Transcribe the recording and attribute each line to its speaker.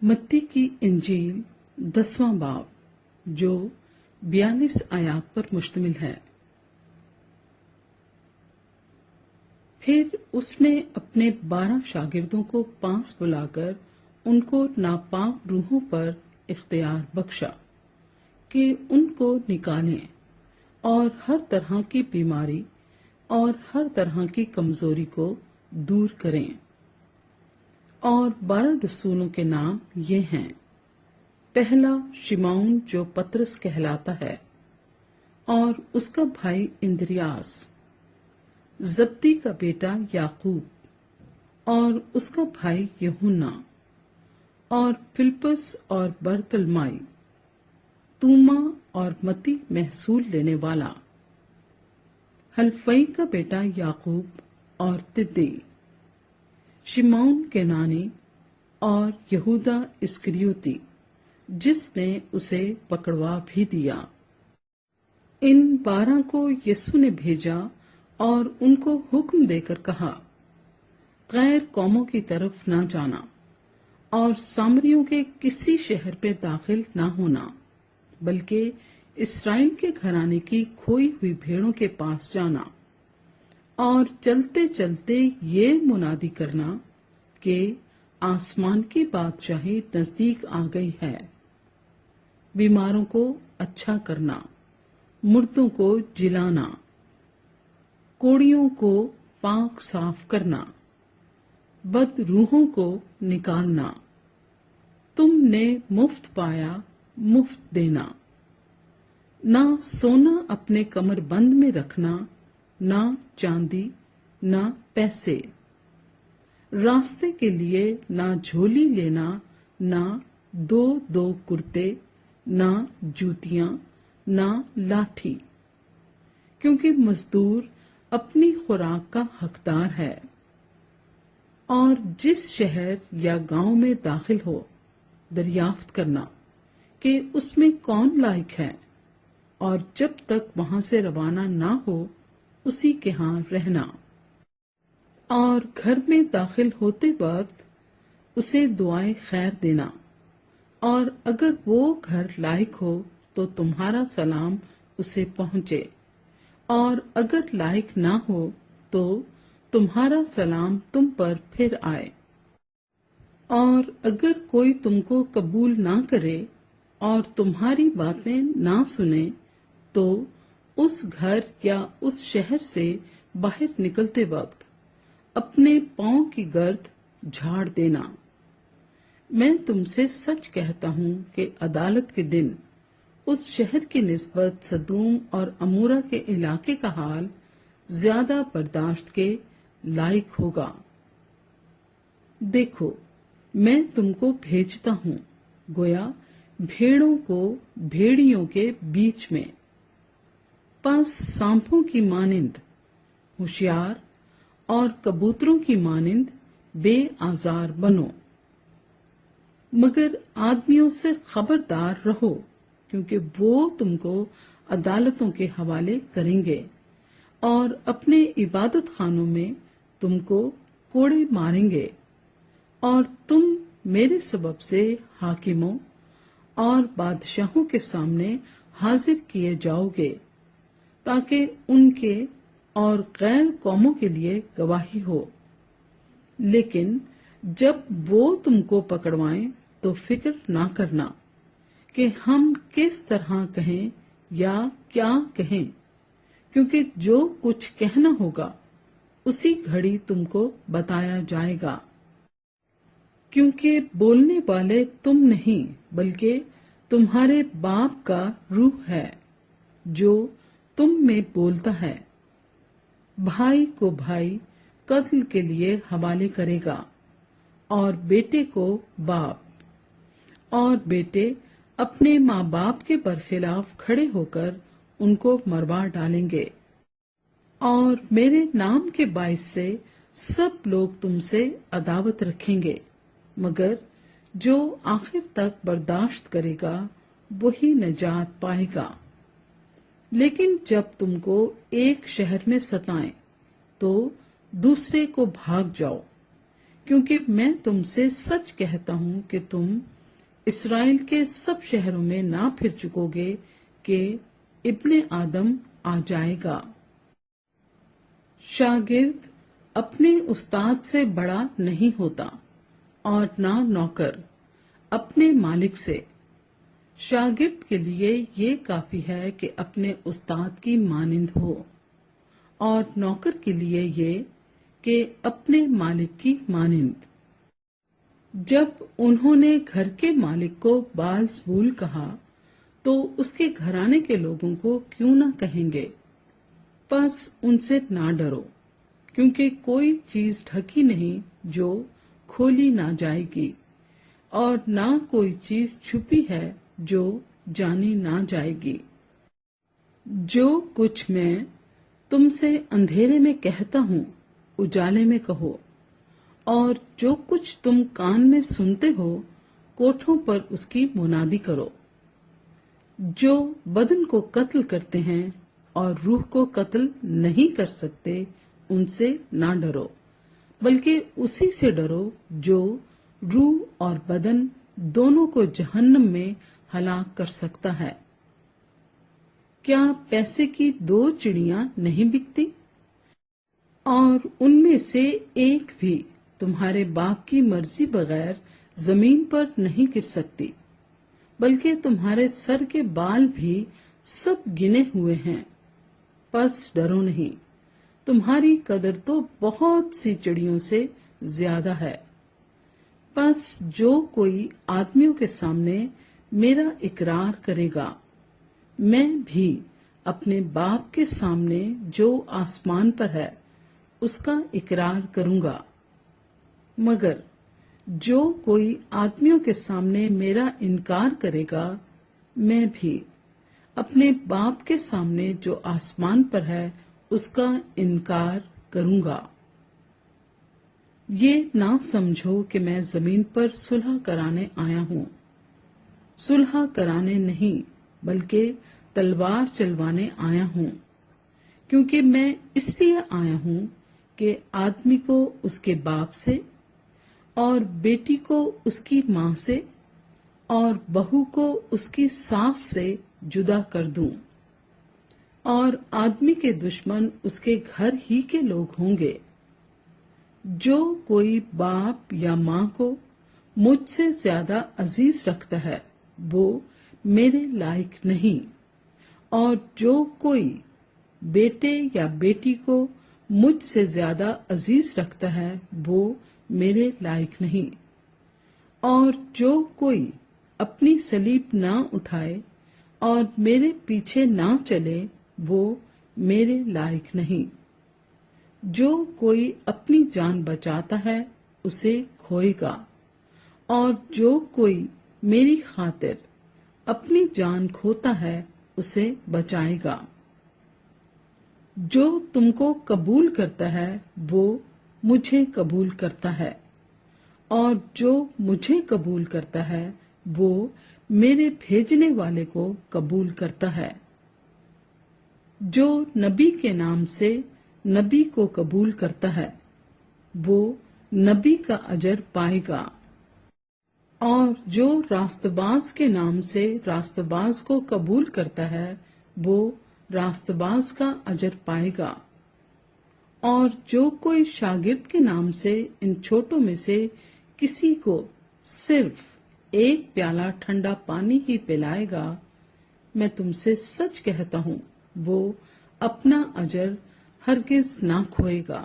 Speaker 1: मत्ती की इंजील 10वां बाब, जो 42 आयात पर मुश्तमिल है। फिर उसने अपने 12 शागिर्दों को पास बुलाकर उनको नापाक रूहों पर इख्तियार बख्शा कि उनको निकालें और हर तरह की बीमारी और हर तरह की कमजोरी को दूर करें। और 12 रसूलों के नाम ये हैं। पहला शिमौन जो पतरस कहलाता है, और उसका भाई इंद्रियास, जब्दी का बेटा याकूब और उसका भाई यूहन्ना, और फिलिप्पुस और बरतलमाई, तूमा और मती महसूल लेने वाला, हल्फई का बेटा याकूब और तिद्दी, शिमौन केनानी और यहूदा इस्करियोती जिसने उसे पकड़वा भी दिया। इन 12 को यीशु ने भेजा और उनको हुक्म देकर कहा, गैर कौमों की तरफ ना जाना और सामरियों के किसी शहर पे दाखिल ना होना, बल्कि इस्राएल के घराने की खोई हुई भेड़ों के पास जाना और चलते चलते ये मुनादी करना कि आसमान की बादशाही नजदीक आ गई है। बीमारों को अच्छा करना, मुर्दों को जिलाना, कोड़ियों को पाक साफ करना, बदरूहों को निकालना, तुमने मुफ्त पाया मुफ्त देना, ना सोना अपने कमरबंद में रखना, ना चांदी, ना पैसे, रास्ते के लिए ना झोली लेना, ना दो कुर्ते, ना जूतियां, ना लाठी, क्योंकि मजदूर अपनी खुराक का हकदार है। और जिस शहर या गांव में दाखिल हो, दरियाफ्त करना कि उसमें कौन लायक है, और जब तक वहां से रवाना ना हो उसी के यहाँ रहना। और घर में दाखिल होते वक्त उसे दुआएं खैर देना, और अगर वो घर लायक हो तो तुम्हारा सलाम उसे पहुंचे, और अगर लायक ना हो तो तुम्हारा सलाम तुम पर फिर आए। और अगर कोई तुमको कबूल ना करे और तुम्हारी बातें ना सुने तो उस घर या उस शहर से बाहर निकलते वक्त अपने पांव की गर्द झाड़ देना। मैं तुमसे सच कहता हूं कि अदालत के दिन उस शहर की निस्बत सदूम और अमूरा के इलाके का हाल ज्यादा बर्दाश्त के लायक होगा। देखो, मैं तुमको भेजता हूं गोया भेड़ों को भेड़ियों के बीच में। पास सांपों की मानिंद होशियार और कबूतरों की मानिंद बेआजार बनो, मगर आदमियों से खबरदार रहो, क्योंकि वो तुमको अदालतों के हवाले करेंगे और अपने इबादत खानों में तुमको कोड़े मारेंगे, और तुम मेरे सबब से हाकिमों और बादशाहों के सामने हाजिर किए जाओगे, ताकि उनके और गैर कौमों के लिए गवाही हो। लेकिन जब वो तुमको पकड़वाएं तो फिक्र ना करना कि हम किस तरह कहें या क्या कहें, क्योंकि जो कुछ कहना होगा उसी घड़ी तुमको बताया जाएगा। क्योंकि बोलने वाले तुम नहीं, बल्कि तुम्हारे बाप का रूह है जो तुम में बोलता है। भाई को भाई कत्ल के लिए हवाले करेगा, और बेटे को बाप, और बेटे अपने माँ बाप के बरखिलाफ खड़े होकर उनको मरवा डालेंगे। और मेरे नाम के बाइस से सब लोग तुमसे अदावत रखेंगे, मगर जो आखिर तक बर्दाश्त करेगा वही निजात पाएगा। लेकिन जब तुमको एक शहर में सताएं तो दूसरे को भाग जाओ, کیونکہ میں تم سے سچ کہتا ہوں کہ تم اسرائیل کے سب شہروں میں نہ پھر چکو گے کہ ابن آدم آ جائے گا۔ شاگرد اپنے استاد سے بڑا نہیں ہوتا اور نہ نوکر اپنے مالک سے۔ شاگرد کے لیے یہ کافی ہے کہ اپنے استاد کی مانند ہو، اور نوکر کے لیے یہ کہ اپنے مالک کی مانند۔ جب انہوں نے گھر کے مالک کو بال-زبول کہا تو اس کے گھرانے کے لوگوں کو کیوں نہ کہیں گے؟ پس ان سے نہ ڈرو، کیونکہ کوئی چیز ڈھکی نہیں جو کھولی نہ جائے گی، اور نہ کوئی چیز چھپی ہے جو جانی نہ جائے گی۔ جو کچھ میں تم سے اندھیرے میں کہتا ہوں اجالے میں کہو، اور جو کچھ تم کان میں سنتے ہو کوٹھوں پر اس کی منادی کرو۔ جو بدن کو قتل کرتے ہیں اور روح کو قتل نہیں کر سکتے ان سے نہ ڈرو، بلکہ اسی سے ڈرو جو روح اور بدن دونوں کو جہنم میں ہلاک کر سکتا ہے۔ کیا پیسے کی 2 چڑیاں نہیں بکتی؟ اور ان میں سے ایک بھی تمہارے باپ کی مرضی بغیر زمین پر نہیں گر سکتی، بلکہ تمہارے سر کے بال بھی سب گنے ہوئے ہیں۔ پس ڈرو نہیں، تمہاری قدر تو بہت سی چڑیوں سے زیادہ ہے۔ پس جو کوئی آدمیوں کے سامنے میرا اقرار کرے گا، میں بھی اپنے باپ کے سامنے جو آسمان پر ہے اس کا اقرار کروں گا۔ مگر جو کوئی آدمیوں کے سامنے میرا انکار کرے گا، میں بھی اپنے باپ کے سامنے جو آسمان پر ہے اس کا انکار کروں گا۔ یہ نہ سمجھو کہ میں زمین پر صلح کرانے آیا ہوں، صلح کرانے نہیں بلکہ تلوار چلوانے آیا ہوں، کیونکہ میں اس لیے آیا ہوں کہ آدمی کو اس کے باپ سے، اور بیٹی کو اس کی ماں سے، اور بہو کو اس کی ساس سے جدا کر دوں، اور آدمی کے دشمن اس کے گھر ہی کے لوگ ہوں گے۔ جو کوئی باپ یا ماں کو مجھ سے زیادہ عزیز رکھتا ہے وہ میرے لائق نہیں، اور جو کوئی بیٹے یا بیٹی کو مجھ سے زیادہ عزیز رکھتا ہے وہ میرے لائق نہیں، اور جو کوئی اپنی صلیب نہ اٹھائے اور میرے پیچھے نہ چلے وہ میرے لائق نہیں۔ جو کوئی اپنی جان بچاتا ہے اسے کھوئے گا، اور جو کوئی میری خاطر اپنی جان کھوتا ہے اسے بچائے گا۔ جو تم کو قبول کرتا ہے وہ مجھے قبول کرتا ہے، اور جو مجھے قبول کرتا ہے وہ میرے بھیجنے والے کو قبول کرتا ہے۔ جو نبی کے نام سے نبی کو قبول کرتا ہے وہ نبی کا اجر پائے گا، اور جو راست باز کے نام سے راست باز کو قبول کرتا ہے وہ راست باز کا اجر پائے گا، اور جو کوئی شاگرد کے نام سے ان چھوٹوں میں سے کسی کو صرف 1 پیالہ ٹھنڈا پانی ہی پلائے گا، میں تم سے سچ کہتا ہوں وہ اپنا اجر ہرگز نہ کھوئے گا۔